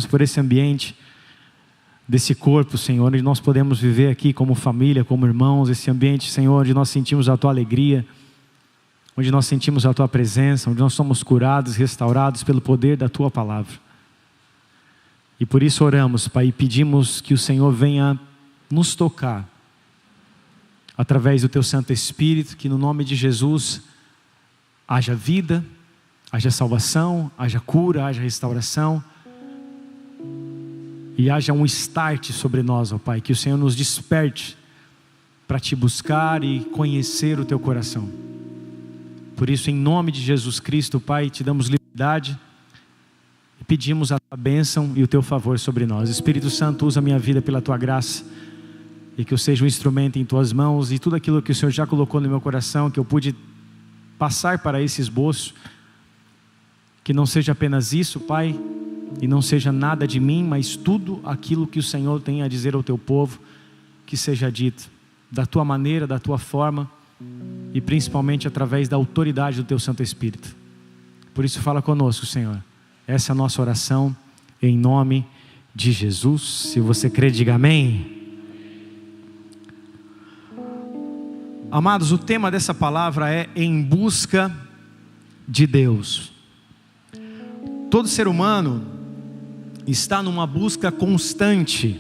por esse ambiente desse corpo, Senhor, onde nós podemos viver aqui como família, como irmãos, esse ambiente, Senhor, onde nós sentimos a Tua alegria, onde nós sentimos a Tua presença, onde nós somos curados, restaurados pelo poder da Tua palavra. E por isso oramos, Pai, e pedimos que o Senhor venha nos tocar, através do Teu Santo Espírito, que no nome de Jesus haja vida, haja salvação, haja cura, haja restauração, e haja um start sobre nós, ó Pai, que o Senhor nos desperte para Te buscar e conhecer o Teu coração. Por isso, em nome de Jesus Cristo, Pai, Te damos liberdade e pedimos a Tua bênção e o Teu favor sobre nós. Espírito Santo, usa a minha vida pela Tua graça, e que eu seja um instrumento em Tuas mãos, e tudo aquilo que o Senhor já colocou no meu coração, que eu pude passar para esse esboço, que não seja apenas isso, Pai, e não seja nada de mim, mas tudo aquilo que o Senhor tem a dizer ao Teu povo, que seja dito da Tua maneira, da Tua forma, e principalmente através da autoridade do Teu Santo Espírito. Por isso fala conosco, Senhor. Essa é a nossa oração, em nome de Jesus. Se você crê, diga amém. Amados, o tema dessa palavra é em busca de Deus. Todo ser humano está numa busca constante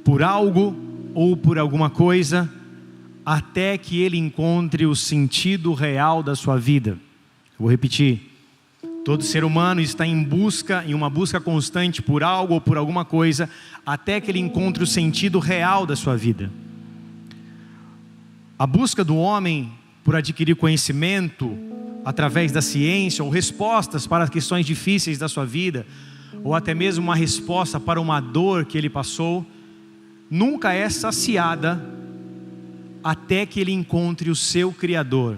por algo ou por alguma coisa, até que ele encontre o sentido real da sua vida. Eu vou repetir. Todo ser humano está em uma busca constante por algo ou por alguma coisa, até que ele encontre o sentido real da sua vida. A busca do homem por adquirir conhecimento através da ciência, ou respostas para questões difíceis da sua vida, ou até mesmo uma resposta para uma dor que ele passou, nunca é saciada até que ele encontre o seu Criador.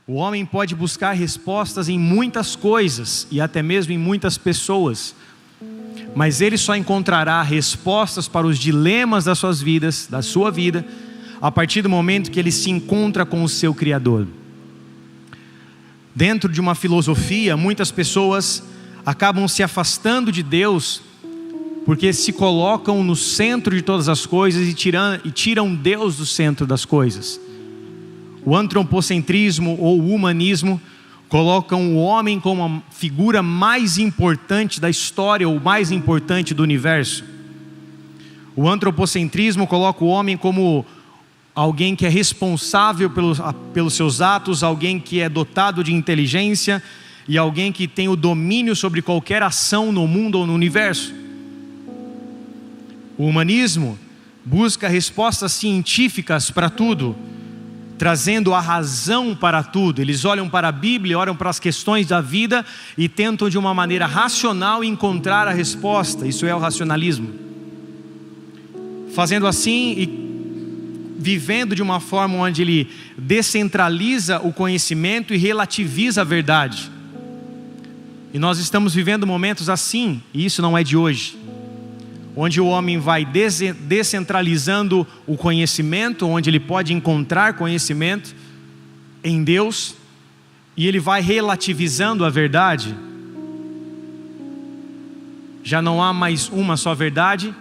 O homem pode buscar respostas em muitas coisas e até mesmo em muitas pessoas, mas ele só encontrará respostas para os dilemas das suas vidas, da sua vida, a partir do momento que ele se encontra com o seu Criador. Dentro de uma filosofia, muitas pessoas acabam se afastando de Deus porque se colocam no centro de todas as coisas e tiram Deus do centro das coisas. O antropocentrismo ou o humanismo colocam o homem como a figura mais importante da história, ou mais importante do universo. O antropocentrismo coloca o homem como alguém que é responsável pelos seus atos, alguém que é dotado de inteligência e alguém que tem o domínio sobre qualquer ação no mundo ou no universo. O humanismo busca respostas científicas para tudo, trazendo a razão para tudo. Eles olham para a Bíblia, olham para as questões da vida e tentam de uma maneira racional encontrar a resposta. Isso é o racionalismo. Fazendo assim e vivendo de uma forma onde ele descentraliza o conhecimento e relativiza a verdade. E nós estamos vivendo momentos assim, e isso não é de hoje, onde o homem vai descentralizando o conhecimento, onde ele pode encontrar conhecimento em Deus, e ele vai relativizando a verdade. Já não há mais uma só verdade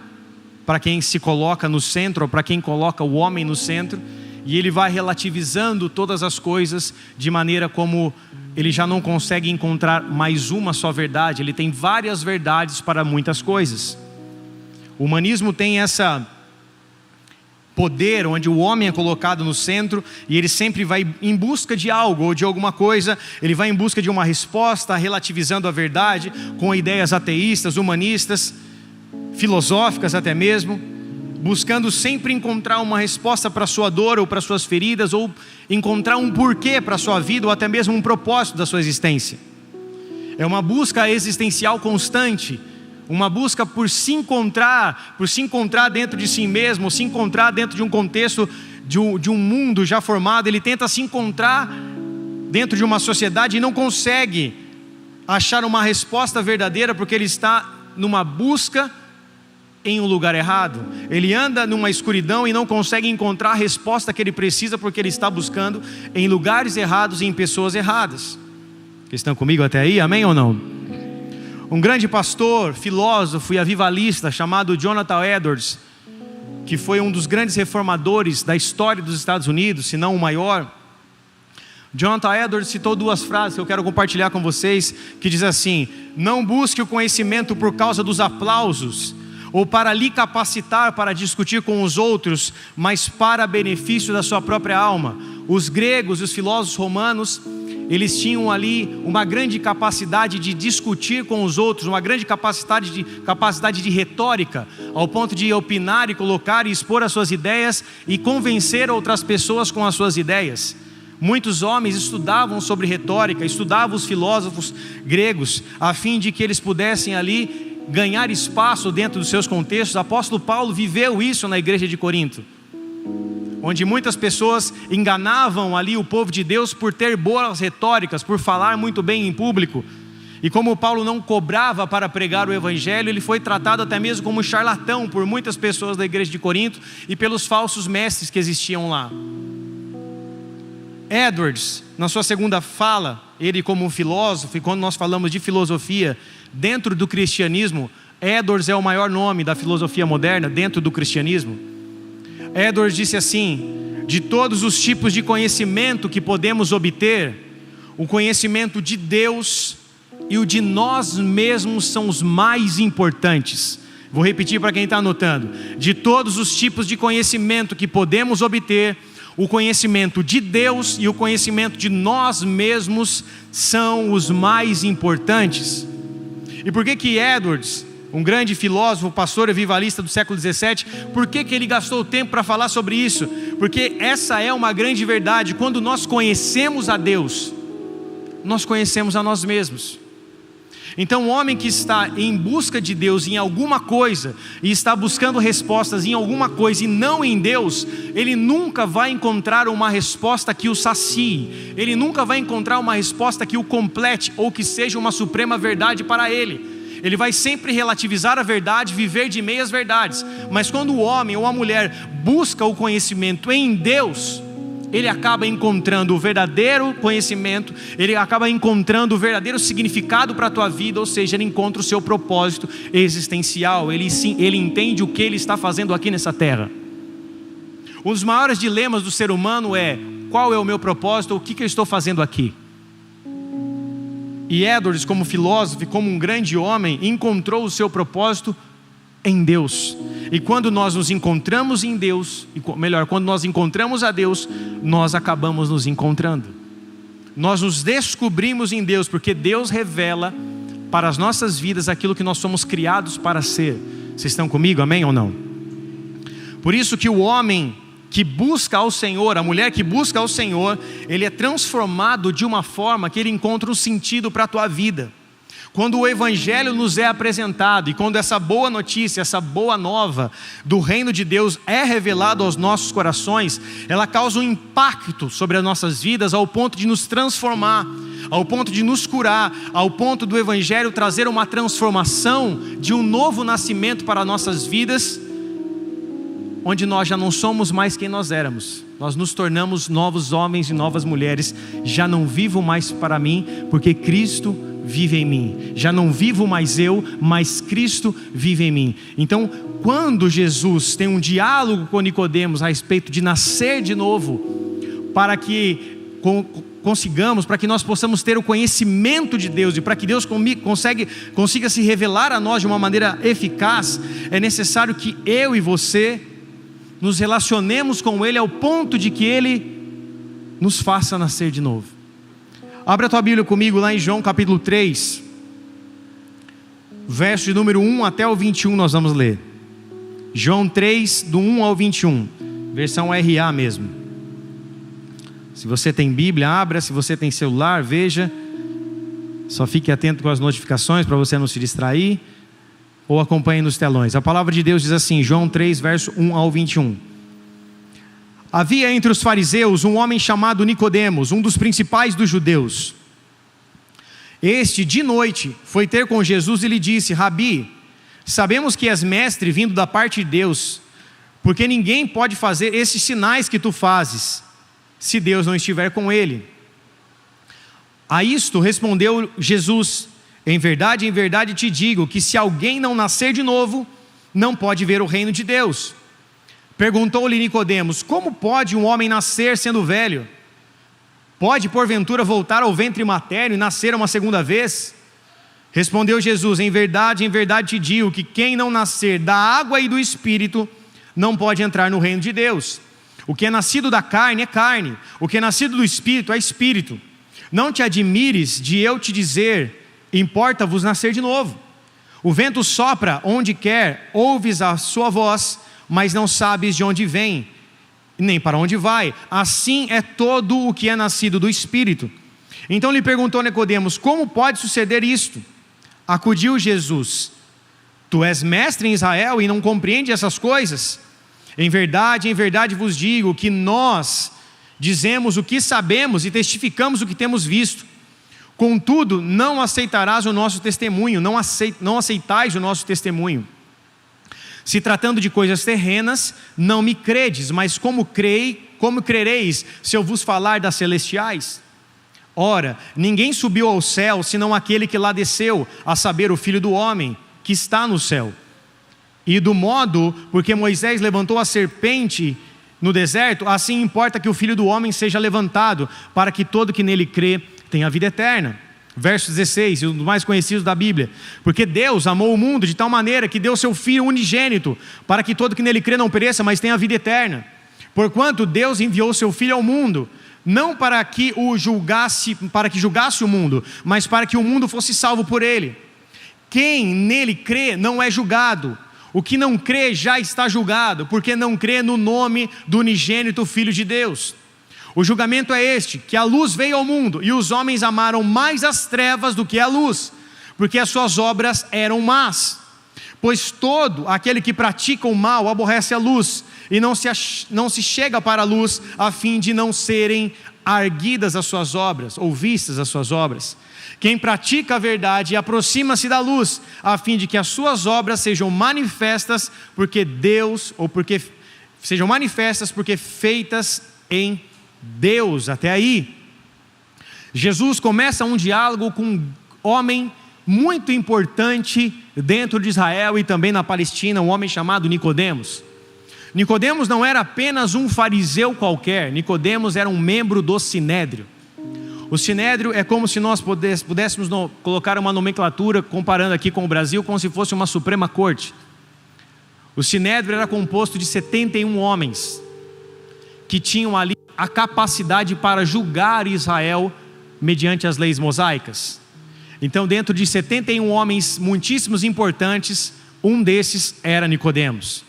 para quem se coloca no centro, ou para quem coloca o homem no centro, e ele vai relativizando todas as coisas de maneira como ele já não consegue encontrar mais uma só verdade. Ele tem várias verdades para muitas coisas. O humanismo tem essa poder onde o homem é colocado no centro e ele sempre vai em busca de algo ou de alguma coisa. Ele vai em busca de uma resposta, relativizando a verdade com ideias ateístas, humanistas, filosóficas até mesmo, buscando sempre encontrar uma resposta para a sua dor ou para as suas feridas, ou encontrar um porquê para a sua vida, ou até mesmo um propósito da sua existência. É uma busca existencial constante, uma busca por se encontrar dentro de si mesmo, se encontrar dentro de um contexto de um mundo já formado. Ele tenta se encontrar dentro de uma sociedade e não consegue achar uma resposta verdadeira, porque ele está numa busca em um lugar errado. Ele anda numa escuridão e não consegue encontrar a resposta que ele precisa, porque ele está buscando em lugares errados e em pessoas erradas. Vocês estão comigo até aí? Amém ou não? Um grande pastor, filósofo e avivalista chamado Jonathan Edwards, que foi um dos grandes reformadores da história dos Estados Unidos, se não o maior. Jonathan Edwards citou 2 frases que eu quero compartilhar com vocês, que diz assim: não busque o conhecimento por causa dos aplausos, ou para lhe capacitar para discutir com os outros, mas para benefício da sua própria alma. Os gregos e os filósofos romanos, eles tinham ali uma grande capacidade de discutir com os outros, uma grande capacidade de retórica, ao ponto de opinar e colocar e expor as suas ideias e convencer outras pessoas com as suas ideias. Muitos homens estudavam sobre retórica, estudavam os filósofos gregos, a fim de que eles pudessem ali ganhar espaço dentro dos seus contextos. O apóstolo Paulo viveu isso na igreja de Corinto, onde muitas pessoas enganavam ali o povo de Deus por ter boas retóricas, por falar muito bem em público. E como Paulo não cobrava para pregar o evangelho, ele foi tratado até mesmo como charlatão por muitas pessoas da igreja de Corinto e pelos falsos mestres que existiam lá. Edwards, na sua segunda fala, ele como um filósofo, e quando nós falamos de filosofia dentro do cristianismo, Edwards é o maior nome da filosofia moderna dentro do cristianismo. Edwards disse assim: de todos os tipos de conhecimento que podemos obter, o conhecimento de Deus e o de nós mesmos são os mais importantes. Vou repetir para quem está anotando: de todos os tipos de conhecimento que podemos obter, o conhecimento de Deus e o conhecimento de nós mesmos são os mais importantes. E por que Edwards, um grande filósofo, pastor avivalista do século 17, por que ele gastou tempo para falar sobre isso? Porque essa é uma grande verdade. Quando nós conhecemos a Deus, nós conhecemos a nós mesmos. Então o homem que está em busca de Deus em alguma coisa, e está buscando respostas em alguma coisa e não em Deus, ele nunca vai encontrar uma resposta que o sacie, ele nunca vai encontrar uma resposta que o complete, ou que seja uma suprema verdade para ele. Ele vai sempre relativizar a verdade, viver de meias verdades. Mas quando o homem ou a mulher busca o conhecimento em Deus, ele acaba encontrando o verdadeiro conhecimento, ele acaba encontrando o verdadeiro significado para a tua vida, ou seja, ele encontra o seu propósito existencial, ele entende o que ele está fazendo aqui nessa terra. Um dos maiores dilemas do ser humano é: qual é o meu propósito, o que eu estou fazendo aqui? E Edwards, como filósofo e como um grande homem, encontrou o seu propósito em Deus. E quando nós nos encontramos em Deus, quando nós encontramos a Deus, nós acabamos nos encontrando. Nós nos descobrimos em Deus, porque Deus revela para as nossas vidas aquilo que nós somos criados para ser. Vocês estão comigo, amém ou não? Por isso que o homem que busca ao Senhor, a mulher que busca ao Senhor, ele é transformado de uma forma que ele encontra um sentido para a tua vida. Quando o evangelho nos é apresentado, e quando essa boa notícia, essa boa nova do reino de Deus é revelado aos nossos corações, ela causa um impacto sobre as nossas vidas, ao ponto de nos transformar, ao ponto de nos curar, ao ponto do evangelho trazer uma transformação, de um novo nascimento para nossas vidas, onde nós já não somos mais quem nós éramos. Nós nos tornamos novos homens e novas mulheres. Já não vivo mais para mim, porque Cristo vive em mim. Já não vivo mais eu, mas Cristo vive em mim. Então, quando Jesus tem um diálogo com Nicodemos a respeito de nascer de novo, para que para que nós possamos ter o conhecimento de Deus, e para que Deus consiga se revelar a nós de uma maneira eficaz, é necessário que eu e você nos relacionemos com Ele ao ponto de que Ele nos faça nascer de novo. Abra a tua Bíblia comigo lá em João capítulo 3, verso de número 1 até o 21 nós vamos ler. João 3, do 1 ao 21, versão RA mesmo. Se você tem Bíblia, abra. Se você tem celular, veja. Só fique atento com as notificações para você não se distrair, ou acompanhe nos telões. A palavra de Deus diz assim, João 3, verso 1 ao 21. Havia entre os fariseus um homem chamado Nicodemos, um dos principais dos judeus. Este, de noite, foi ter com Jesus e lhe disse: Rabi, sabemos que és mestre vindo da parte de Deus, porque ninguém pode fazer esses sinais que tu fazes, se Deus não estiver com ele. A isto respondeu Jesus: em verdade te digo que se alguém não nascer de novo, não pode ver o reino de Deus. Perguntou-lhe Nicodemos: como pode um homem nascer sendo velho? Pode porventura voltar ao ventre materno e nascer uma segunda vez? Respondeu Jesus: em verdade te digo que quem não nascer da água e do Espírito não pode entrar no reino de Deus. O que é nascido da carne é carne, o que é nascido do Espírito é Espírito. Não te admires de eu te dizer: importa-vos nascer de novo. O vento sopra onde quer, ouves a sua voz, mas não sabes de onde vem, nem para onde vai. Assim é todo o que é nascido do Espírito. Então lhe perguntou Nicodemos: como pode suceder isto? Acudiu Jesus: tu és mestre em Israel e não compreende essas coisas? Em verdade vos digo que nós dizemos o que sabemos e testificamos o que temos visto. Contudo, não aceitarás o nosso testemunho, não aceitais o nosso testemunho. Se tratando de coisas terrenas, não me credes, mas como crereis se eu vos falar das celestiais? Ora, ninguém subiu ao céu, senão aquele que lá desceu, a saber, o Filho do Homem, que está no céu. E do modo, porque Moisés levantou a serpente no deserto, assim importa que o Filho do Homem seja levantado, para que todo que nele crê tenha vida eterna. Verso 16, um dos mais conhecidos da Bíblia: porque Deus amou o mundo de tal maneira que deu seu Filho unigênito, para que todo que nele crê não pereça, mas tenha vida eterna. Porquanto Deus enviou seu Filho ao mundo, não para que julgasse o mundo, mas para que o mundo fosse salvo por ele. Quem nele crê não é julgado. O que não crê já está julgado, porque não crê no nome do unigênito Filho de Deus. O julgamento é este, que a luz veio ao mundo, e os homens amaram mais as trevas do que a luz, porque as suas obras eram más. Pois todo aquele que pratica o mal aborrece a luz, e não se chega para a luz, a fim de não serem arguidas as suas obras, ou vistas as suas obras. Quem pratica a verdade aproxima-se da luz, a fim de que as suas obras sejam manifestas, porque feitas em Deus. Até aí, Jesus começa um diálogo com um homem muito importante dentro de Israel e também na Palestina, um homem chamado Nicodemos. Nicodemos não era apenas um fariseu qualquer, Nicodemos era um membro do Sinédrio. O Sinédrio é como se nós pudéssemos colocar uma nomenclatura, comparando aqui com o Brasil, como se fosse uma Suprema Corte. O Sinédrio era composto de 71 homens, que tinham ali a capacidade para julgar Israel mediante as leis mosaicas. Então, dentro de 71 homens muitíssimos importantes, um desses era Nicodemos.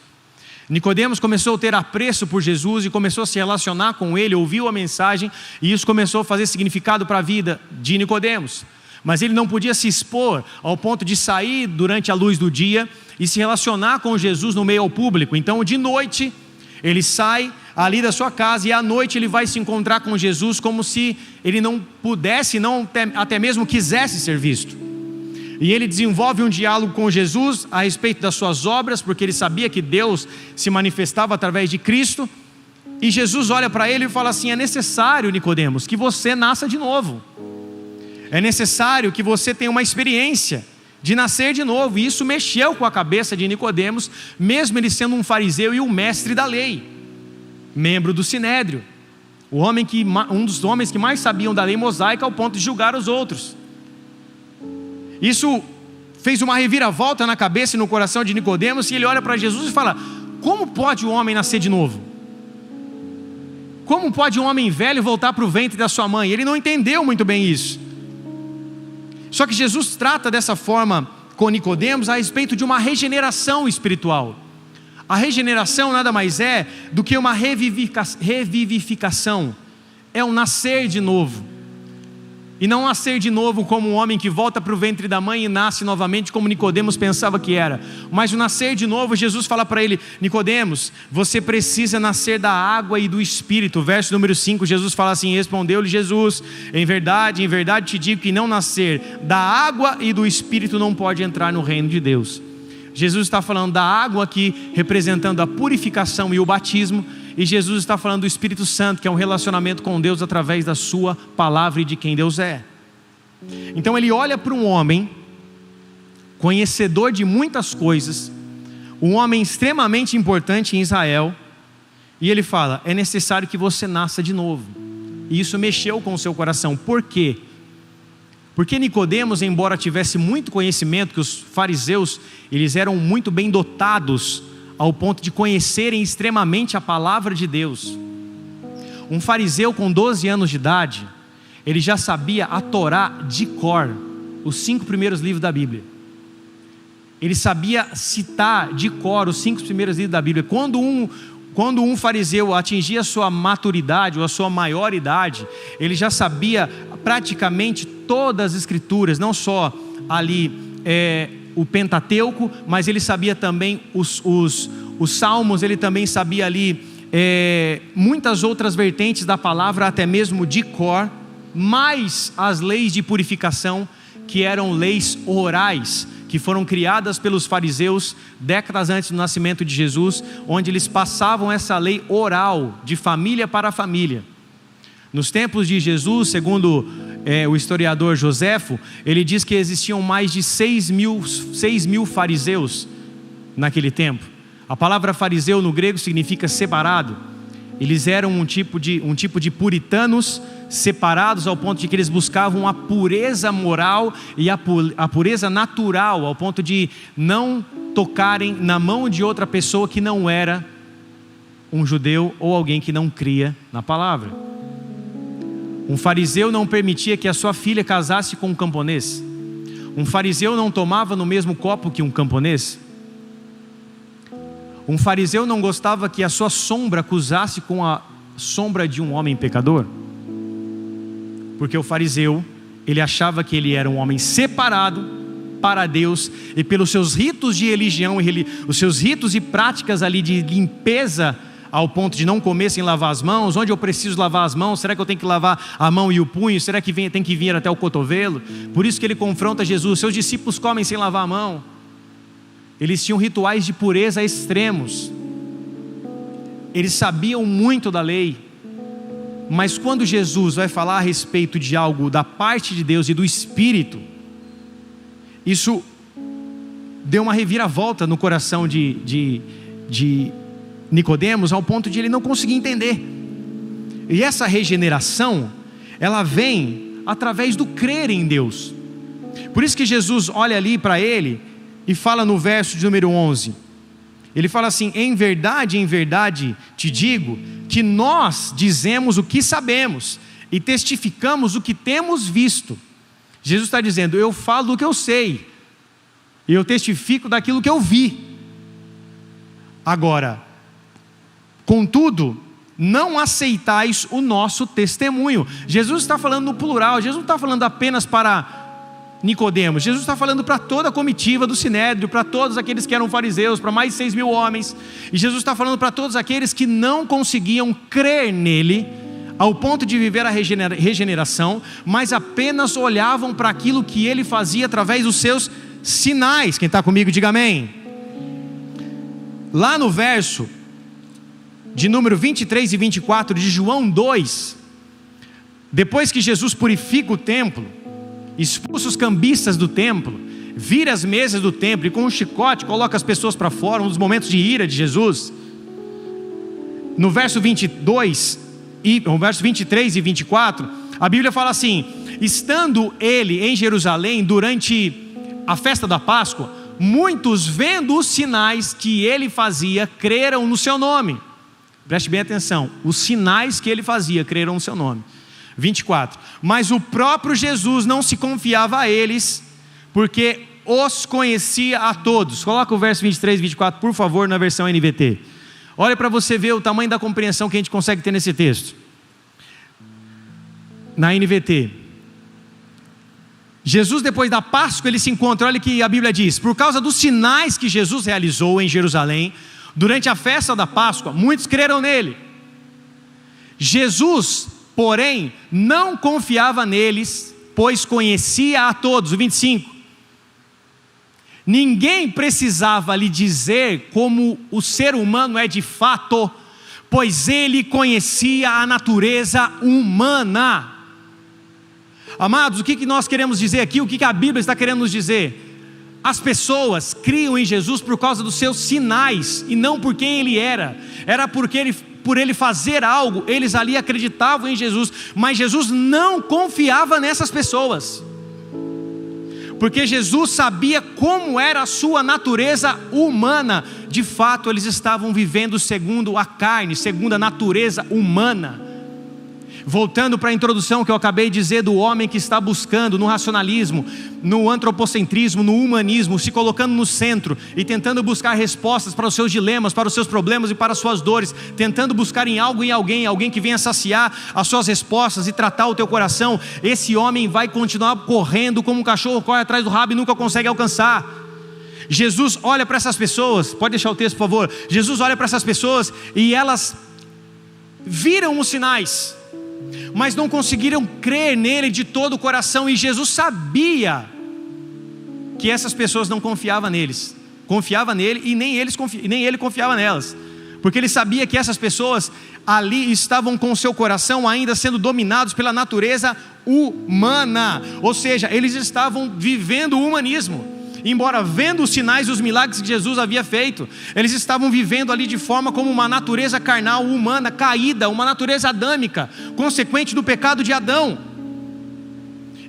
Nicodemos começou a ter apreço por Jesus e começou a se relacionar com ele, ouviu a mensagem, e isso começou a fazer significado para a vida de Nicodemos. Mas ele não podia se expor ao ponto de sair durante a luz do dia e se relacionar com Jesus no meio ao público. Então, de noite, ele sai ali da sua casa, e à noite ele vai se encontrar com Jesus, como se ele não pudesse, até mesmo quisesse ser visto. E ele desenvolve um diálogo com Jesus a respeito das suas obras, porque ele sabia que Deus se manifestava através de Cristo. E Jesus olha para ele e fala assim: é necessário, Nicodemos, que você nasça de novo. É necessário que você tenha uma experiência de nascer de novo. E isso mexeu com a cabeça de Nicodemos, mesmo ele sendo um fariseu e um mestre da lei, membro do Sinédrio, um dos homens que mais sabiam da lei mosaica ao ponto de julgar os outros. Isso fez uma reviravolta na cabeça e no coração de Nicodemos, e ele olha para Jesus e fala: como pode um homem nascer de novo? Como pode um homem velho voltar para o ventre da sua mãe? Ele não entendeu muito bem isso. Só que Jesus trata dessa forma com Nicodemos a respeito de uma regeneração espiritual. A regeneração nada mais é do que uma revivificação. É um nascer de novo. E não nascer de novo como um homem que volta para o ventre da mãe e nasce novamente como Nicodemos pensava que era. Mas o nascer de novo, Jesus fala para ele: Nicodemos, você precisa nascer da água e do Espírito. Verso número 5, Jesus fala assim: respondeu-lhe Jesus: em verdade te digo que não nascer da água e do Espírito não pode entrar no reino de Deus. Jesus está falando da água aqui, representando a purificação e o batismo. E Jesus está falando do Espírito Santo, que é um relacionamento com Deus através da sua palavra e de quem Deus é. Então ele olha para um homem conhecedor de muitas coisas, um homem extremamente importante em Israel, e ele fala: é necessário que você nasça de novo. E isso mexeu com o seu coração. Por quê? Porque Nicodemos, embora tivesse muito conhecimento, que os fariseus, eles eram muito bem dotados ao ponto de conhecerem extremamente a palavra de Deus. Um fariseu com 12 anos de idade, ele já sabia a Torá de cor, os 5 primeiros livros da Bíblia. Ele sabia citar de cor os 5 primeiros livros da Bíblia. Quando um fariseu atingia a sua maturidade ou a sua maioridade, ele já sabia praticamente todas as escrituras, não só ali o Pentateuco, mas ele sabia também os salmos, ele também sabia ali muitas outras vertentes da palavra, até mesmo de cor, mais as leis de purificação, que eram leis orais, que foram criadas pelos fariseus décadas antes do nascimento de Jesus, onde eles passavam essa lei oral, de família para família. Nos tempos de Jesus, segundo o historiador Joséfo, ele diz que existiam mais de 6 mil fariseus naquele tempo. A palavra fariseu no grego significa separado. Eles eram um tipo de puritanos separados, ao ponto de que eles buscavam a pureza moral e a pureza natural, ao ponto de não tocarem na mão de outra pessoa que não era um judeu ou alguém que não cria na palavra. Um fariseu não permitia que a sua filha casasse com um camponês. Um fariseu não tomava no mesmo copo que um camponês. Um fariseu não gostava que a sua sombra cruzasse com a sombra de um homem pecador. Porque o fariseu, ele achava que ele era um homem separado para Deus, e pelos seus ritos de religião, os seus ritos e práticas ali de limpeza, ao ponto de não comer sem lavar as mãos. Onde eu preciso lavar as mãos? Será que eu tenho que lavar a mão e o punho? Será que tem que vir até o cotovelo? Por isso que ele confronta Jesus: seus discípulos comem sem lavar a mão. Eles tinham rituais de pureza extremos. Eles sabiam muito da lei. Mas quando Jesus vai falar a respeito de algo da parte de Deus e do Espírito, isso deu uma reviravolta no coração de Nicodemos, ao ponto de ele não conseguir entender. E essa regeneração, ela vem através do crer em Deus. Por isso que Jesus olha ali para ele e fala no verso de número 11, ele fala assim: em verdade te digo, que nós dizemos o que sabemos, e testificamos o que temos visto. Jesus está dizendo: eu falo do que eu sei, e eu testifico daquilo que eu vi. Agora, contudo, não aceitais o nosso testemunho. Jesus está falando no plural. Jesus não está falando apenas para Nicodemos. Jesus está falando para toda a comitiva do Sinédrio, para todos aqueles que eram fariseus, para mais de 6 mil homens. E Jesus está falando para todos aqueles que não conseguiam crer nele, ao ponto de viver a regeneração, mas apenas olhavam para aquilo que ele fazia através dos seus sinais. Quem está comigo, diga amém. Lá no verso de número 23 e 24 de João 2, depois que Jesus purifica o templo, expulsa os cambistas do templo, vira as mesas do templo e com um chicote coloca as pessoas para fora, um dos momentos de ira de Jesus. No verso 22 e no verso 23 e 24, a Bíblia fala assim: estando ele em Jerusalém durante a festa da Páscoa, muitos, vendo os sinais que ele fazia, creram no seu nome. Preste bem atenção: os sinais que ele fazia, creram no seu nome. 24, mas o próprio Jesus não se confiava a eles, porque os conhecia a todos. Coloca o verso 23 e 24, por favor, na versão NVT. Olha para você ver o tamanho da compreensão que a gente consegue ter nesse texto. Na NVT, Jesus, depois da Páscoa, ele se encontra, olha que a Bíblia diz: por causa dos sinais que Jesus realizou em Jerusalém, durante a festa da Páscoa, muitos creram nele. Jesus, porém, não confiava neles, pois conhecia a todos. O 25, ninguém precisava lhe dizer como o ser humano é de fato, pois ele conhecia a natureza humana. Amados, o que nós queremos dizer aqui? O que a Bíblia está querendo nos dizer? As pessoas criam em Jesus por causa dos seus sinais e não por quem Ele era. Era porque por Ele fazer algo, eles ali acreditavam em Jesus, mas Jesus não confiava nessas pessoas, porque Jesus sabia como era a sua natureza humana. De fato, eles estavam vivendo segundo a carne, segundo a natureza humana. Voltando para a introdução que eu acabei de dizer do homem que está buscando no racionalismo, no antropocentrismo, no humanismo, se colocando no centro e tentando buscar respostas para os seus dilemas, para os seus problemas e para as suas dores, tentando buscar em algo, em alguém que venha saciar as suas respostas e tratar o teu coração. Esse homem vai continuar correndo como um cachorro corre atrás do rabo e nunca consegue alcançar. Jesus olha para essas pessoas, pode deixar o texto por favor. Jesus olha para essas pessoas e elas viram os sinais, mas não conseguiram crer nele de todo o coração. E Jesus sabia que essas pessoas não confiavam neles, confiava nele e nem ele confiava nelas, porque ele sabia que essas pessoas ali estavam com o seu coração ainda sendo dominados pela natureza humana, ou seja, eles estavam vivendo o humanismo. Embora vendo os sinais e os milagres que Jesus havia feito, eles estavam vivendo ali de forma como uma natureza carnal, humana, caída, uma natureza adâmica, consequente do pecado de Adão.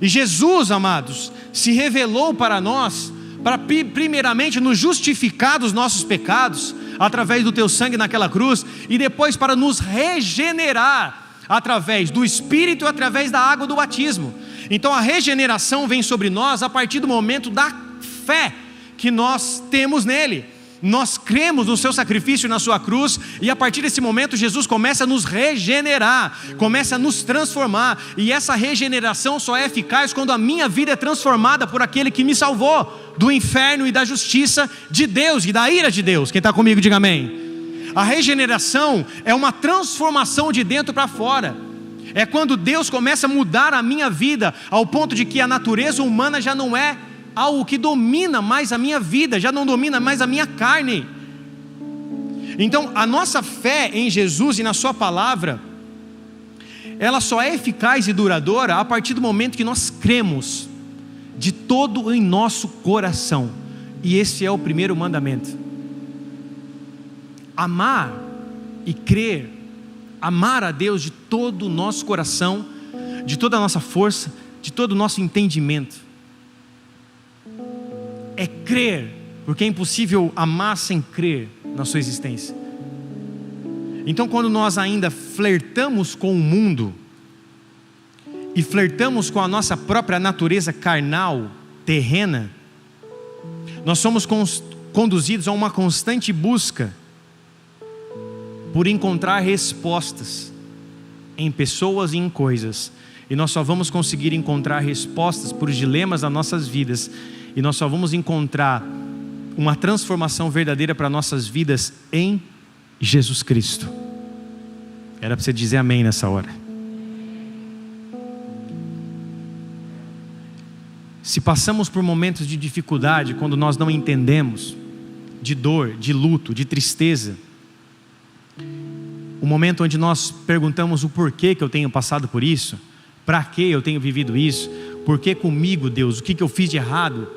E Jesus, amados, se revelou para nós, para primeiramente nos justificar dos nossos pecados, através do teu sangue naquela cruz, e depois para nos regenerar, através do Espírito e através da água do batismo. Então a regeneração vem sobre nós a partir do momento da fé que nós temos nele. Nós cremos no seu sacrifício na sua cruz, e a partir desse momento Jesus começa a nos regenerar, começa a nos transformar. E essa regeneração só é eficaz quando a minha vida é transformada por aquele que me salvou do inferno e da justiça de Deus e da ira de Deus. Quem está comigo diga amém. A regeneração é uma transformação de dentro para fora. É quando Deus começa a mudar a minha vida ao ponto de que a natureza humana já não é algo que domina mais a minha vida, já não domina mais a minha carne. Então a nossa fé em Jesus e na sua palavra, ela só é eficaz e duradoura a partir do momento que nós cremos de todo em nosso coração. E esse é o primeiro mandamento: amar e crer, amar a Deus de todo o nosso coração, de toda a nossa força, de todo o nosso entendimento. É crer, porque é impossível amar sem crer na sua existência. Então quando nós ainda flertamos com o mundo e flertamos com a nossa própria natureza carnal, terrena, nós somos conduzidos a uma constante busca por encontrar respostas em pessoas e em coisas, e nós só vamos conseguir encontrar respostas para os dilemas das nossas vidas, e nós só vamos encontrar uma transformação verdadeira para nossas vidas em Jesus Cristo. Era para você dizer amém nessa hora. Se passamos por momentos de dificuldade, quando nós não entendemos, de dor, de luto, de tristeza, o momento onde nós perguntamos o porquê que eu tenho passado por isso, para que eu tenho vivido isso, por que comigo, Deus, o que eu fiz de errado,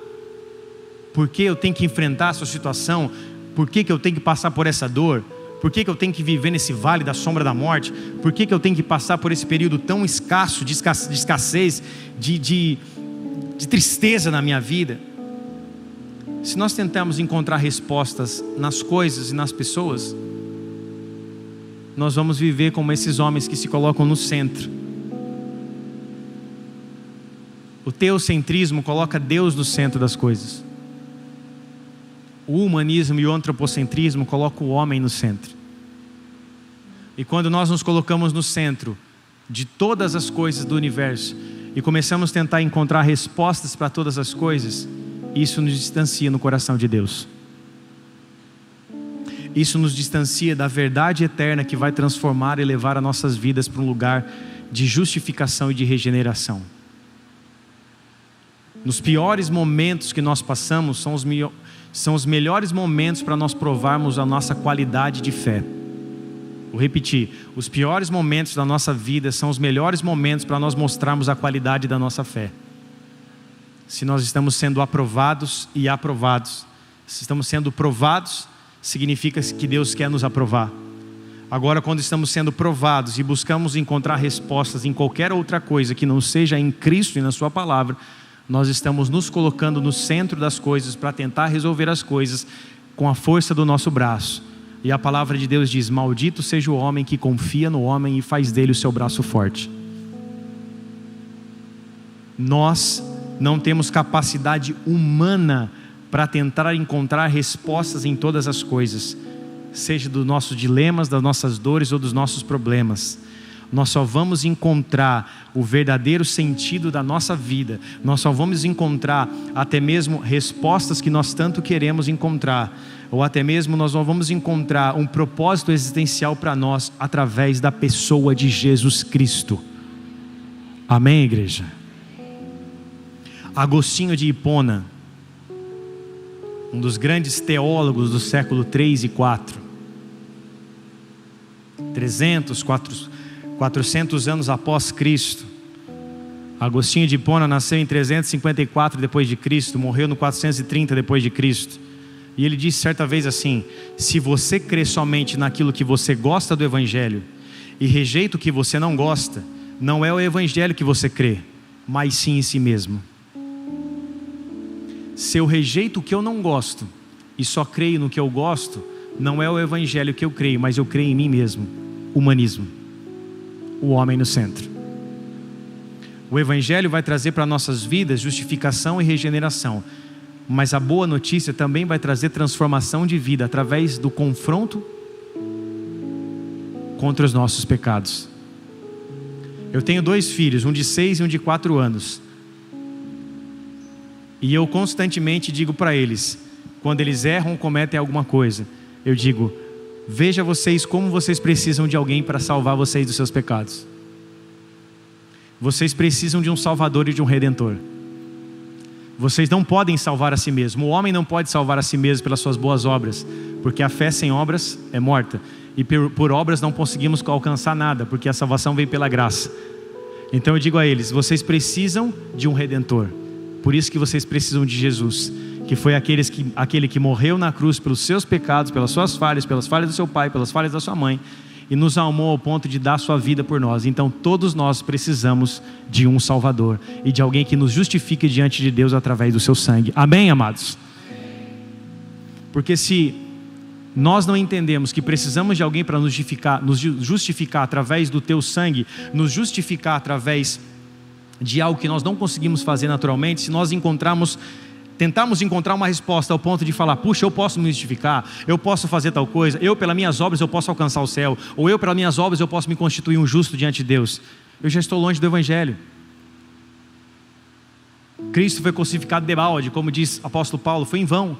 por que eu tenho que enfrentar essa situação, por que eu tenho que passar por essa dor, por que eu tenho que viver nesse vale da sombra da morte, por que eu tenho que passar por esse período tão escasso, de escassez, de tristeza na minha vida. Se nós tentarmos encontrar respostas nas coisas e nas pessoas, nós vamos viver como esses homens que se colocam no centro. O teocentrismo coloca Deus no centro das coisas. O humanismo e o antropocentrismo colocam o homem no centro. E quando nós nos colocamos no centro de todas as coisas do universo e começamos a tentar encontrar respostas para todas as coisas, isso nos distancia no coração de Deus. Isso nos distancia da verdade eterna que vai transformar e levar as nossas vidas para um lugar de justificação e de regeneração. Nos piores momentos que nós passamos são os melhores momentos para nós provarmos a nossa qualidade de fé. Vou repetir, os piores momentos da nossa vida são os melhores momentos para nós mostrarmos a qualidade da nossa fé. se nós estamos sendo aprovados e aprovados. Se estamos sendo provados, significa que Deus quer nos aprovar. Agora, quando estamos sendo provados e buscamos encontrar respostas em qualquer outra coisa que não seja em Cristo e na sua palavra, nós estamos nos colocando no centro das coisas para tentar resolver as coisas com a força do nosso braço. E a palavra de Deus diz: maldito seja o homem que confia no homem e faz dele o seu braço forte. Nós não temos capacidade humana para tentar encontrar respostas em todas as coisas, seja dos nossos dilemas, das nossas dores ou dos nossos problemas. Nós só vamos encontrar o verdadeiro sentido da nossa vida, nós só vamos encontrar até mesmo respostas que nós tanto queremos encontrar, ou até mesmo nós só vamos encontrar um propósito existencial para nós através da pessoa de Jesus Cristo. Amém, igreja? Agostinho de Hipona, um dos grandes teólogos do século 3 e 4, 400 anos após Cristo. Agostinho de Hipona nasceu em 354 depois de Cristo, morreu no 430 depois de Cristo. E ele disse certa vez assim: se você crê somente naquilo que você gosta do Evangelho e rejeita o que você não gosta, não é o Evangelho que você crê, mas sim em si mesmo. Se eu rejeito o que eu não gosto e só creio no que eu gosto, não é o Evangelho que eu creio, mas eu creio em mim mesmo. Humanismo. O homem no centro. O Evangelho vai trazer para nossas vidas justificação e regeneração, mas a boa notícia também vai trazer transformação de vida através do confronto contra os nossos pecados. Eu tenho 2 filhos, um de 6 e um de 4 anos. E eu constantemente digo para eles, quando eles erram ou cometem alguma coisa, eu digo: veja vocês como vocês precisam de alguém para salvar vocês dos seus pecados. Vocês precisam de um Salvador e de um Redentor. Vocês não podem salvar a si mesmo. O homem não pode salvar a si mesmo pelas suas boas obras, porque a fé sem obras é morta. E por obras não conseguimos alcançar nada, porque a salvação vem pela graça. Então eu digo a eles: vocês precisam de um Redentor. Por isso que vocês precisam de Jesus, que foi aquele que morreu na cruz pelos seus pecados, pelas suas falhas, pelas falhas do seu pai, pelas falhas da sua mãe, e nos amou ao ponto de dar sua vida por nós. Então todos nós precisamos de um Salvador e de alguém que nos justifique diante de Deus através do seu sangue. Amém, amados? Porque se nós não entendemos que precisamos de alguém para nos justificar através do teu sangue, nos justificar através de algo que nós não conseguimos fazer naturalmente, se nós tentamos encontrar uma resposta ao ponto de falar: puxa, eu posso me justificar, eu posso fazer tal coisa, eu pelas minhas obras eu posso alcançar o céu, ou eu pelas minhas obras eu posso me constituir um justo diante de Deus, eu já estou longe do Evangelho. Cristo foi crucificado de balde, como diz o apóstolo Paulo, foi em vão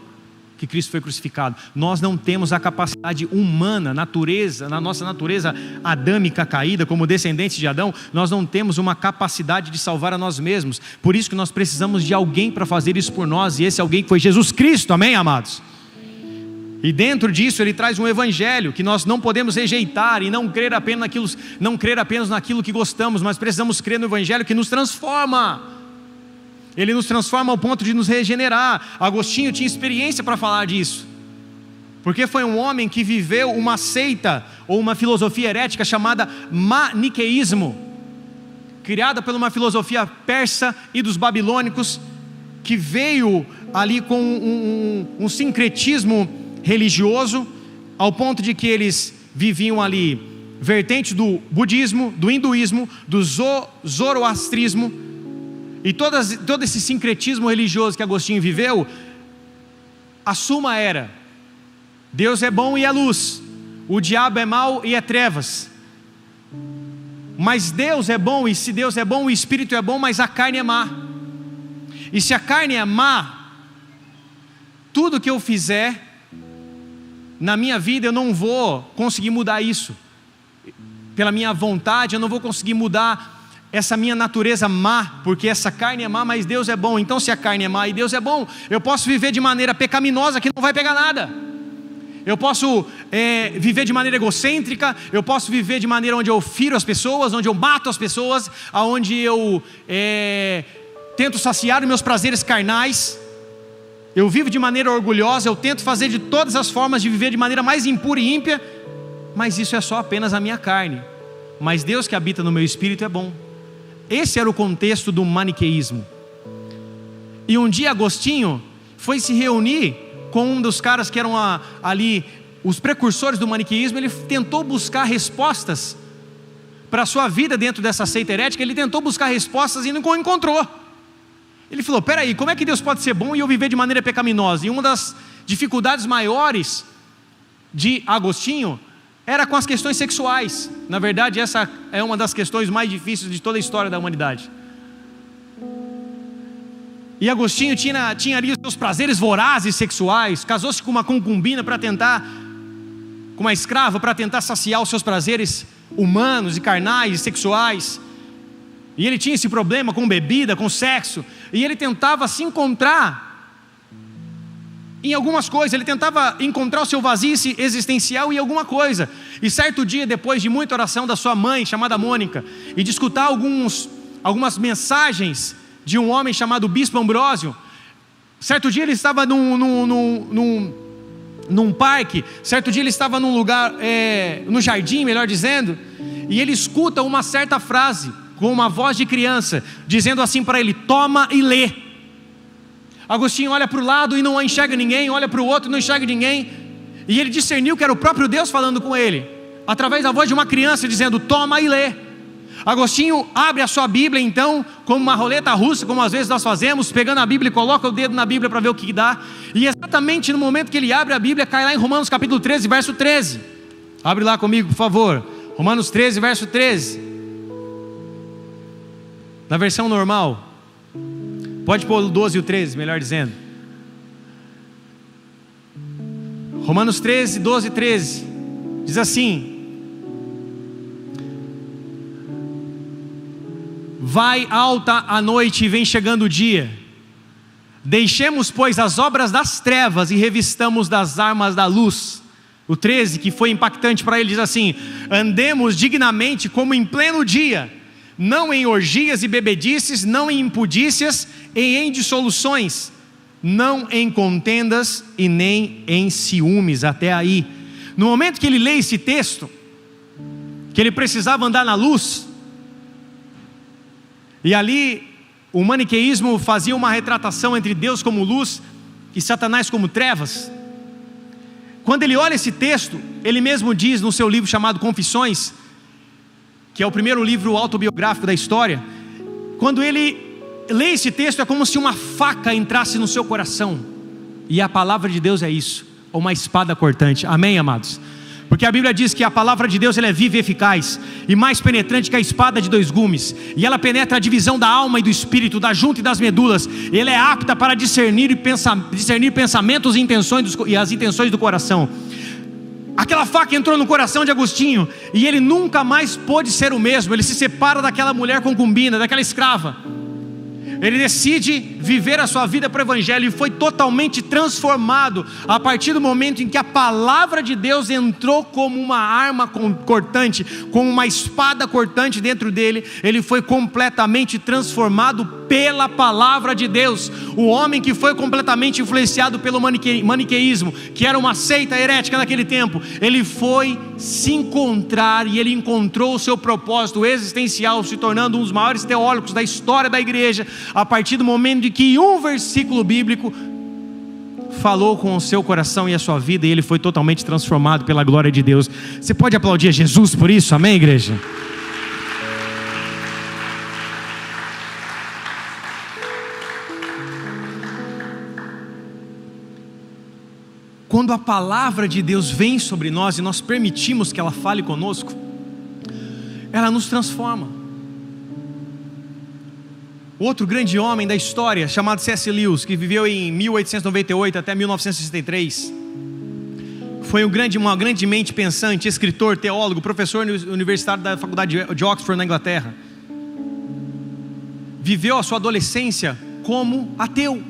que Cristo foi crucificado. Nós não temos a capacidade humana, na nossa natureza adâmica caída, como descendentes de Adão, nós não temos uma capacidade de salvar a nós mesmos. Por isso que nós precisamos de alguém para fazer isso por nós, e esse alguém foi Jesus Cristo. Amém, amados? E dentro disso ele traz um Evangelho que nós não podemos rejeitar e não crer apenas naquilo que gostamos, mas precisamos crer no Evangelho que nos transforma. Ele nos transforma ao ponto de nos regenerar. Agostinho tinha experiência para falar disso, porque foi um homem que viveu uma seita ou uma filosofia herética chamada maniqueísmo, criada por uma filosofia persa e dos babilônicos, que veio ali com um sincretismo religioso, ao ponto de que eles viviam ali vertente do budismo, do hinduísmo, do zoroastrismo. E todo esse sincretismo religioso que Agostinho viveu, a suma era: Deus é bom e é luz, o diabo é mau e é trevas. Mas Deus é bom, e se Deus é bom, o Espírito é bom, mas a carne é má. E se a carne é má, tudo que eu fizer na minha vida eu não vou conseguir mudar isso. Pela minha vontade eu não vou conseguir mudar essa minha natureza má, porque essa carne é má, mas Deus é bom. Então se a carne é má e Deus é bom, eu posso viver de maneira pecaminosa que não vai pegar nada. Eu posso viver de maneira egocêntrica, eu posso viver de maneira onde eu firo as pessoas, onde eu mato as pessoas, onde eu tento saciar os meus prazeres carnais, eu vivo de maneira orgulhosa, eu tento fazer de todas as formas de viver de maneira mais impura e ímpia, mas isso é só apenas a minha carne. Mas Deus que habita no meu espírito é bom. Esse era o contexto do maniqueísmo. E um dia Agostinho foi se reunir com um dos caras que eram ali os precursores do maniqueísmo. Ele tentou buscar respostas para a sua vida dentro dessa seita herética. Ele tentou buscar respostas e não encontrou. Ele falou: peraí, como é que Deus pode ser bom e eu viver de maneira pecaminosa? E uma das dificuldades maiores de Agostinho era com as questões sexuais. Na verdade, essa é uma das questões mais difíceis de toda a história da humanidade. E Agostinho tinha ali os seus prazeres vorazes sexuais. Casou-se com uma concubina com uma escrava para tentar saciar os seus prazeres humanos e carnais e sexuais. E ele tinha esse problema com bebida, com sexo. E ele tentava se encontrar em algumas coisas. Ele tentava encontrar o seu vazio existencial em alguma coisa. E certo dia, depois de muita oração da sua mãe, chamada Mônica, e de escutar algumas mensagens de um homem chamado Bispo Ambrósio, certo dia ele estava num parque, certo dia ele estava num lugar, no jardim, melhor dizendo, e ele escuta uma certa frase, com uma voz de criança, dizendo assim para ele: toma e lê. Agostinho olha para o lado e não enxerga ninguém, olha para o outro e não enxerga ninguém, e ele discerniu que era o próprio Deus falando com ele, através da voz de uma criança, dizendo: toma e lê. Agostinho abre a sua Bíblia então, como uma roleta russa, como às vezes nós fazemos, pegando a Bíblia e coloca o dedo na Bíblia para ver o que dá, e exatamente no momento que ele abre a Bíblia, cai lá em Romanos capítulo 13, verso 13, abre lá comigo por favor, Romanos 13, verso 13, na versão normal, pode pôr o 12 e o 13, melhor dizendo, Romanos 13, 12 e 13, diz assim: vai alta a noite e vem chegando o dia, deixemos pois as obras das trevas e revistamos das armas da luz. O 13, que foi impactante para ele, diz assim: andemos dignamente como em pleno dia, não em orgias e bebedices, não em impudícias e em dissoluções, não em contendas e nem em ciúmes. Até aí, no momento que ele lê esse texto, que ele precisava andar na luz, e ali o maniqueísmo fazia uma retratação entre Deus como luz e Satanás como trevas. Quando ele olha esse texto, ele mesmo diz no seu livro chamado Confissões, que é o primeiro livro autobiográfico da história, quando ele lê esse texto, é como se uma faca entrasse no seu coração. E a palavra de Deus é isso, uma espada cortante. Amém, amados? Porque a Bíblia diz que a palavra de Deus ela é viva e eficaz, e mais penetrante que a espada de 2 gumes, e ela penetra a divisão da alma e do espírito, da junta e das medulas. Ela é apta para discernir pensamentos e as intenções do coração. Aquela faca entrou no coração de Agostinho, e ele nunca mais pôde ser o mesmo. Ele se separa daquela mulher concubina, daquela escrava. Ele decide viver a sua vida para o Evangelho, e foi totalmente transformado a partir do momento em que a palavra de Deus entrou como uma arma cortante, como uma espada cortante dentro dele. Ele foi completamente transformado pela palavra de Deus. O homem que foi completamente influenciado pelo maniqueísmo, que era uma seita herética naquele tempo, ele foi se encontrar, e ele encontrou o seu propósito existencial, se tornando um dos maiores teólogos da história da igreja, a partir do momento em que um versículo bíblico falou com o seu coração e a sua vida, e ele foi totalmente transformado pela glória de Deus. Você pode aplaudir a Jesus por isso? Amém, igreja? Quando a palavra de Deus vem sobre nós e nós permitimos que ela fale conosco, ela nos transforma. Outro grande homem da história, chamado C.S. Lewis, que viveu em 1898 até 1963, foi uma grande mente pensante, escritor, teólogo, professor universitário da faculdade de Oxford, na Inglaterra. Viveu a sua adolescência como ateu,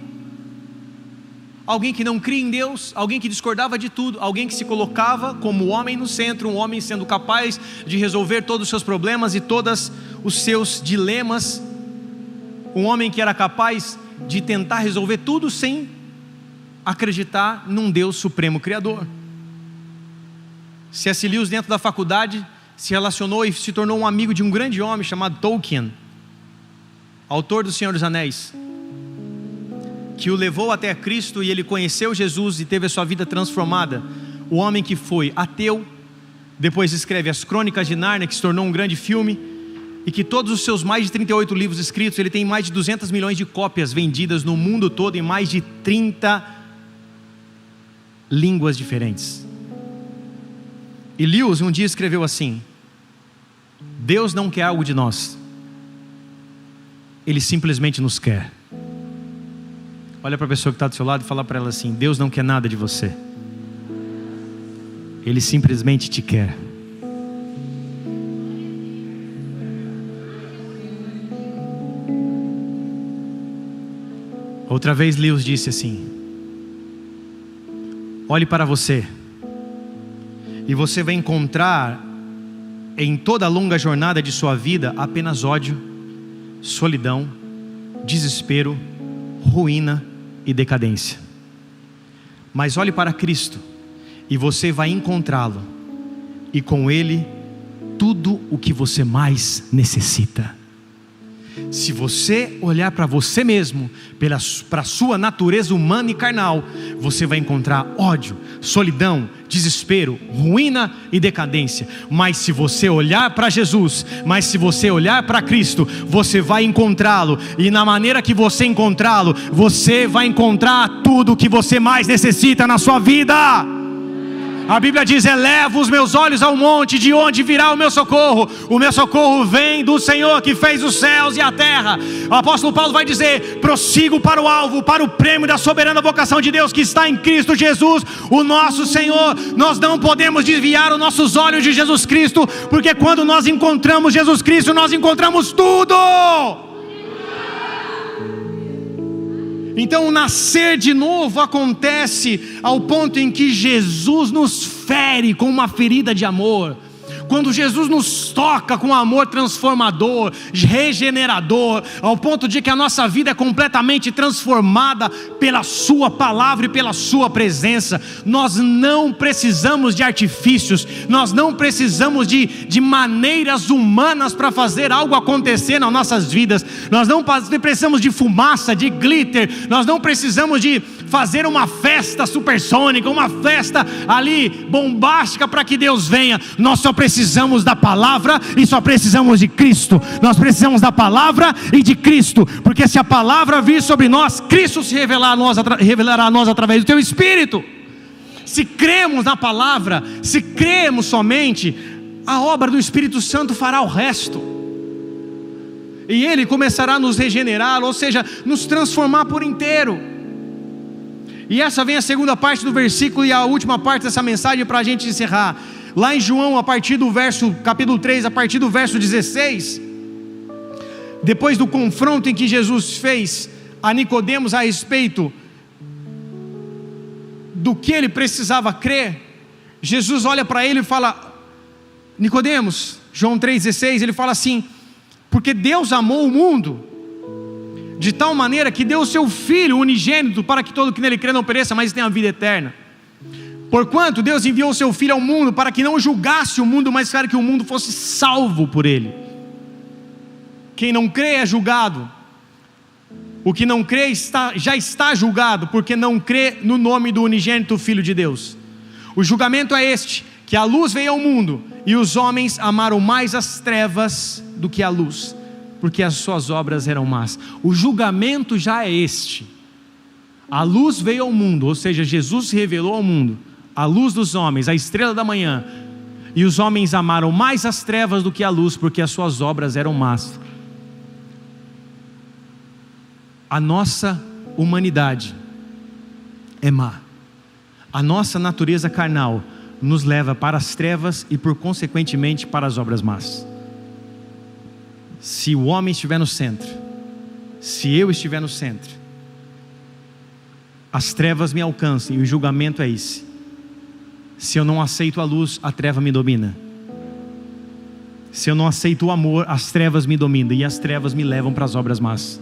alguém que não cria em Deus, alguém que discordava de tudo, alguém que se colocava como homem no centro, um homem sendo capaz de resolver todos os seus problemas e todos os seus dilemas. Um homem que era capaz de tentar resolver tudo sem acreditar num Deus supremo criador. C.S. Lewis, dentro da faculdade, se relacionou e se tornou um amigo de um grande homem chamado Tolkien, autor do Senhor dos Anéis, que o levou até Cristo, e ele conheceu Jesus e teve a sua vida transformada. O homem que foi ateu, depois escreve as Crônicas de Nárnia, que se tornou um grande filme, e que todos os seus mais de 38 livros escritos, ele tem mais de 200 milhões de cópias vendidas no mundo todo, em mais de 30 línguas diferentes. E Lewis um dia escreveu assim: Deus não quer algo de nós, Ele simplesmente nos quer. Olha para a pessoa que está do seu lado e fala para ela assim: Deus não quer nada de você, Ele simplesmente te quer. Outra vez Lewis disse assim: olhe para você, e você vai encontrar em toda a longa jornada de sua vida apenas ódio, solidão, desespero, ruína e decadência. Mas olhe para Cristo e você vai encontrá-lo, e com Ele tudo o que você mais necessita. Se você olhar para você mesmo, para a sua natureza humana e carnal, você vai encontrar ódio, solidão, desespero, ruína e decadência. Mas se você olhar para Jesus, mas se você olhar para Cristo, você vai encontrá-lo. E na maneira que você encontrá-lo, você vai encontrar tudo o que você mais necessita na sua vida. A Bíblia diz: elevo os meus olhos ao monte, de onde virá o meu socorro? O meu socorro vem do Senhor que fez os céus e a terra. O apóstolo Paulo vai dizer: prossigo para o alvo, para o prêmio da soberana vocação de Deus que está em Cristo Jesus, o nosso Senhor. Nós não podemos desviar os nossos olhos de Jesus Cristo, porque quando nós encontramos Jesus Cristo, nós encontramos tudo. Então o nascer de novo acontece ao ponto em que Jesus nos fere com uma ferida de amor. Quando Jesus nos toca com amor transformador, regenerador, ao ponto de que a nossa vida é completamente transformada pela sua palavra e pela sua presença. Nós não precisamos de artifícios, nós não precisamos de maneiras humanas para fazer algo acontecer nas nossas vidas. Nós não precisamos de fumaça, de glitter, nós não precisamos de fazer uma festa supersônica, uma festa ali bombástica para que Deus venha. Nós só precisamos da palavra e só precisamos de Cristo. Nós precisamos da palavra e de Cristo, porque se a palavra vir sobre nós, Cristo se revelará a nós através do teu Espírito. Se cremos na palavra, se cremos somente, a obra do Espírito Santo fará o resto, e Ele começará a nos regenerar, ou seja, nos transformar por inteiro. E essa vem a segunda parte do versículo e a última parte dessa mensagem para a gente encerrar. Lá em João, capítulo 3, a partir do verso 16, depois do confronto em que Jesus fez a Nicodemos a respeito do que ele precisava crer, Jesus olha para ele e fala: Nicodemos, João 3,16, ele fala assim: porque Deus amou o mundo de tal maneira que deu o seu Filho unigênito, para que todo que nele crê não pereça, mas tenha a vida eterna. Porquanto Deus enviou o seu Filho ao mundo para que não julgasse o mundo, mas para que o mundo fosse salvo por ele. Quem não crê é julgado. O que não crê já está julgado, porque não crê no nome do unigênito Filho de Deus. O julgamento é este: que a luz veio ao mundo, e os homens amaram mais as trevas do que a luz, porque as suas obras eram más. O julgamento já é este: a luz veio ao mundo, ou seja, Jesus se revelou ao mundo, a luz dos homens, a estrela da manhã, e os homens amaram mais as trevas do que a luz, porque as suas obras eram más. A nossa humanidade é má, a nossa natureza carnal nos leva para as trevas e por consequentemente para as obras más. Se o homem estiver no centro, se eu estiver no centro, as trevas me alcançam, e o julgamento é esse: se eu não aceito a luz, a treva me domina. Se eu não aceito o amor, as trevas me dominam, e as trevas me levam para as obras más.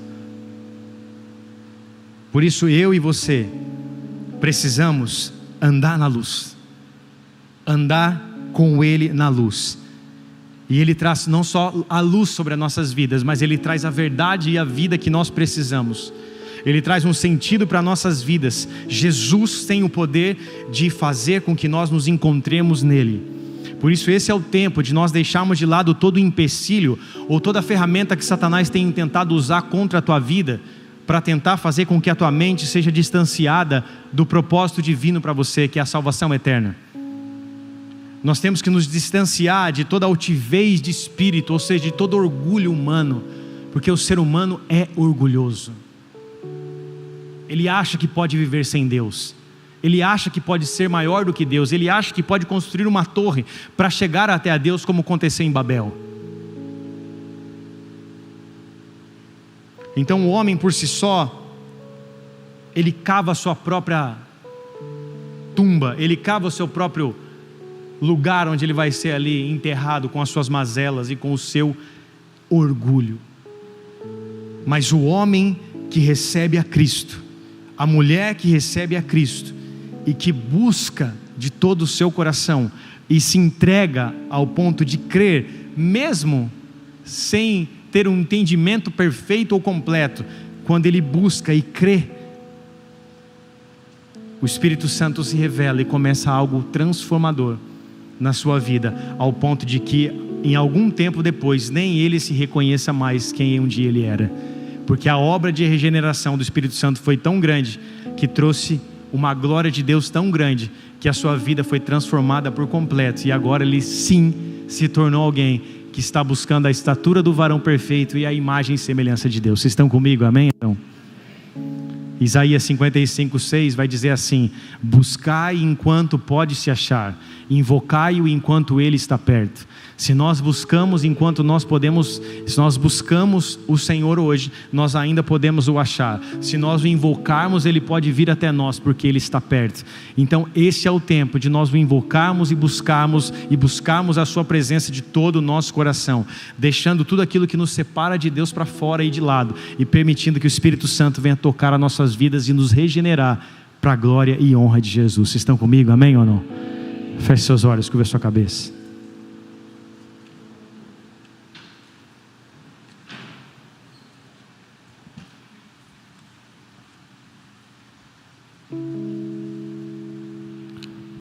Por isso eu e você precisamos andar na luz, andar com Ele na luz. E Ele traz não só a luz sobre as nossas vidas, mas Ele traz a verdade e a vida que nós precisamos. Ele traz um sentido para nossas vidas. Jesus tem o poder de fazer com que nós nos encontremos nele. Por isso esse é o tempo de nós deixarmos de lado todo o empecilho ou toda a ferramenta que Satanás tem tentado usar contra a tua vida, para tentar fazer com que a tua mente seja distanciada do propósito divino para você, que é a salvação eterna. Nós temos que nos distanciar de toda altivez de espírito, ou seja, de todo orgulho humano, porque o ser humano é orgulhoso. Ele acha que pode viver sem Deus, ele acha que pode ser maior do que Deus, ele acha que pode construir uma torre para chegar até a Deus, como aconteceu em Babel. Então o homem por si só, ele cava a sua própria tumba, ele cava o seu próprio lugar onde ele vai ser ali enterrado com as suas mazelas e com o seu orgulho. Mas o homem que recebe a Cristo, a mulher que recebe a Cristo e que busca de todo o seu coração e se entrega ao ponto de crer, mesmo sem ter um entendimento perfeito ou completo, quando ele busca e crê, o Espírito Santo se revela e começa algo transformador na sua vida, ao ponto de que em algum tempo depois nem ele se reconheça mais quem um dia ele era, porque a obra de regeneração do Espírito Santo foi tão grande que trouxe uma glória de Deus tão grande que a sua vida foi transformada por completo, e agora ele sim se tornou alguém que está buscando a estatura do varão perfeito e a imagem e semelhança de Deus. Vocês estão comigo? Amém? Então, Isaías 55:6 vai dizer assim: buscai enquanto pode se achar, invocai-o enquanto ele está perto. Se nós buscamos enquanto nós podemos, se nós buscamos o Senhor hoje, nós ainda podemos o achar. Se nós o invocarmos, ele pode vir até nós, porque ele está perto. Então esse é o tempo de nós o invocarmos e buscarmos a sua presença de todo o nosso coração, deixando tudo aquilo que nos separa de Deus para fora e de lado, e permitindo que o Espírito Santo venha tocar as nossas vidas e nos regenerar para a glória e honra de Jesus. Vocês estão comigo? Amém ou não? Feche seus olhos, curva sua cabeça.